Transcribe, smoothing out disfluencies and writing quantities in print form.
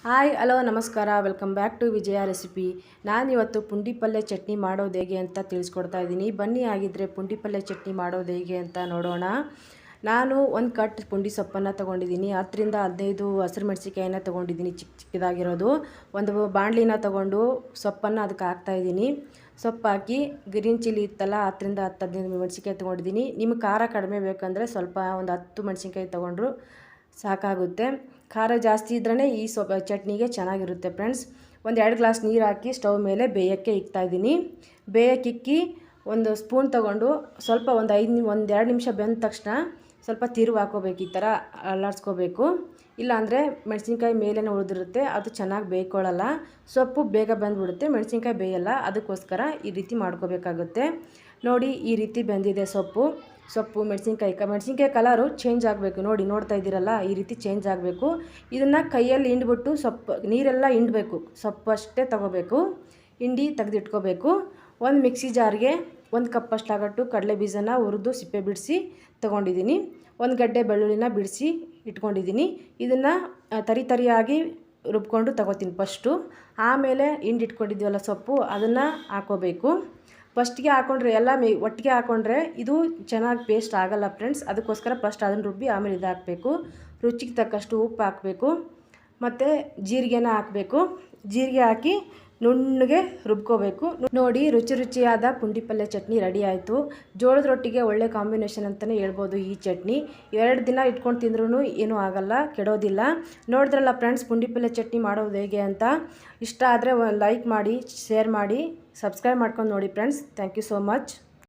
Hi hello ನಮಸ್ಕಾರ, welcome back to Vijaya recipe. ನಾನಿವತ್ತು ಪುಂಡಿ ಪಲ್ಯ ಚಟ್ನಿ ಮಾಡೋದು ಹೇಗೆ ಅಂತ ತಿಳಿಸ್ಕೊಡ್ತಾ ಇದ್ದೀನಿ. ಬನ್ನಿ ಆಗಿದ್ದರೆ ಪುಂಡಿ ಪಲ್ಯ ಚಟ್ನಿ ಮಾಡೋದು ಹೇಗೆ ಅಂತ ನೋಡೋಣ. ನಾನು ಒಂದು ಕಟ್ ಪುಂಡಿ ಸೊಪ್ಪನ್ನು ತೊಗೊಂಡಿದ್ದೀನಿ. 10-15 ಹಸಿರು ಮೆಣಸಿಕಾಯಿನ ತೊಗೊಂಡಿದ್ದೀನಿ, ಚಿಕ್ಕದಾಗಿರೋದು. ಒಂದು ಬಾಣಲಿನ ತೊಗೊಂಡು ಸೊಪ್ಪನ್ನು ಅದಕ್ಕೆ ಹಾಕ್ತಾಯಿದ್ದೀನಿ. ಸೊಪ್ಪು ಹಾಕಿ ಗ್ರೀನ್ ಚಿಲ್ಲಿ ಇತ್ತಲ್ಲ, 10-15 ಮೆಣಸಿಕಾಯಿ ತೊಗೊಂಡಿದ್ದೀನಿ. ನಿಮಗೆ ಖಾರ ಕಡಿಮೆ ಬೇಕಂದರೆ ಸ್ವಲ್ಪ ಒಂದು 10 ಮೆಣಸಿನ್ಕಾಯಿ ತೊಗೊಂಡ್ರು ಸಾಕಾಗುತ್ತೆ. ಖಾರ ಜಾಸ್ತಿ ಇದ್ರೇ ಈ ಚಟ್ನಿಗೆ ಚೆನ್ನಾಗಿರುತ್ತೆ ಫ್ರೆಂಡ್ಸ್. ಒಂದು 2 ಗ್ಲಾಸ್ ನೀರು ಹಾಕಿ ಸ್ಟವ್ ಮೇಲೆ ಬೇಯೋಕ್ಕೆ ಇಕ್ತಾಯಿದ್ದೀನಿ. ಬೇಯೋಕ್ಕಿಕ್ಕಿ ಒಂದು ಸ್ಪೂನ್ ತೊಗೊಂಡು ಸ್ವಲ್ಪ ಒಂದು 2 ನಿಮಿಷ ಬೆಂದ ತಕ್ಷಣ ಸ್ವಲ್ಪ ತಿರುವು ಹಾಕೋಬೇಕು. ಈ ಥರ ಅಲ್ಲಾಡಿಸ್ಕೋಬೇಕು. ಇಲ್ಲಾಂದರೆ ಮೆಣಸಿನ್ಕಾಯಿ ಮೇಲೇ ಉಳಿದಿರುತ್ತೆ, ಅದು ಚೆನ್ನಾಗಿ ಬೇಯ್ಕೊಳ್ಳಲ್ಲ. ಸೊಪ್ಪು ಬೇಗ ಬಂದುಬಿಡುತ್ತೆ, ಮೆಣಸಿನ್ಕಾಯಿ ಬೇಯಲ್ಲ. ಅದಕ್ಕೋಸ್ಕರ ಈ ರೀತಿ ಮಾಡ್ಕೋಬೇಕಾಗುತ್ತೆ. ನೋಡಿ, ಈ ರೀತಿ ಬೆಂದಿದೆ ಸೊಪ್ಪು ಮೆಣಸಿನ್ಕಾಯಿ ಕಲರು ಚೇಂಜ್ ಆಗಬೇಕು. ನೋಡ್ತಾ ಇದ್ದೀರಲ್ಲ, ಈ ರೀತಿ ಚೇಂಜ್ ಆಗಬೇಕು. ಇದನ್ನು ಕೈಯಲ್ಲಿ ಹಿಂಡ್ಬಿಟ್ಟು ನೀರೆಲ್ಲ ಹಿಂಡಬೇಕು. ಸೊಪ್ಪು ಅಷ್ಟೇ ತೊಗೋಬೇಕು, ಹಿಂಡಿ ತೆಗೆದಿಟ್ಕೋಬೇಕು. ಒಂದು ಮಿಕ್ಸಿ ಜಾರ್ಗೆ 1 ಕಪ್ಪಷ್ಟಾಗಟ್ಟು ಕಡಲೆ ಬೀಜನ ಹುರಿದು ಸಿಪ್ಪೆ ಬಿಡಿಸಿ ತೊಗೊಂಡಿದ್ದೀನಿ. 1 ಗಡ್ಡೆ ಬೆಳ್ಳುಳ್ಳಿನ ಬಿಡಿಸಿ ಇಟ್ಕೊಂಡಿದ್ದೀನಿ. ಇದನ್ನು ತರಿಯಾಗಿ ರುಬ್ಕೊಂಡು ತೊಗೋತೀನಿ ಫಸ್ಟು. ಆಮೇಲೆ ಹಿಂಡಿಟ್ಕೊಂಡಿದ್ದೀವಲ್ಲ ಸೊಪ್ಪು, ಅದನ್ನು ಹಾಕೋಬೇಕು. ಫಸ್ಟಿಗೆ ಹಾಕ್ಕೊಂಡ್ರೆ ಎಲ್ಲ ಒಟ್ಟಿಗೆ ಹಾಕ್ಕೊಂಡ್ರೆ ಇದು ಚೆನ್ನಾಗಿ ಪೇಸ್ಟ್ ಆಗೋಲ್ಲ ಫ್ರೆಂಡ್ಸ್. ಅದಕ್ಕೋಸ್ಕರ ಫಸ್ಟ್ ಅದನ್ನು ರುಬ್ಬಿ ಆಮೇಲೆ ಇದು ಹಾಕಬೇಕು. ರುಚಿಗೆ ತಕ್ಕಷ್ಟು ಉಪ್ಪು ಹಾಕಬೇಕು ಮತ್ತು ಜೀರಿಗೆನ ಹಾಕಬೇಕು. ಜೀರಿಗೆ ಹಾಕಿ ನುಣ್ಣಗೆ ರುಬ್ಕೋಬೇಕು. ನೋಡಿ, ರುಚಿಯಾದ ಪುಂಡಿ ಪಲ್ಯ ಚಟ್ನಿ ರೆಡಿ ಆಯಿತು. ಜೋಳದ ರೊಟ್ಟಿಗೆ ಒಳ್ಳೆ ಕಾಂಬಿನೇಷನ್ ಅಂತಲೇ ಹೇಳ್ಬೋದು ಈ ಚಟ್ನಿ. 2 ದಿನ ಇಟ್ಕೊಂಡು ತಿಂದ್ರೂ ಏನೂ ಆಗಲ್ಲ, ಕೆಡೋದಿಲ್ಲ. ನೋಡಿದ್ರಲ್ಲ ಫ್ರೆಂಡ್ಸ್, ಪುಂಡಿ ಪಲ್ಯ ಚಟ್ನಿ ಮಾಡೋದು ಹೇಗೆ ಅಂತ. ಇಷ್ಟ ಆದರೆ ಲೈಕ್ ಮಾಡಿ, ಶೇರ್ ಮಾಡಿ, ಸಬ್ಸ್ಕ್ರೈಬ್ ಮಾಡ್ಕೊಂಡು ನೋಡಿ friends. Thank you so much.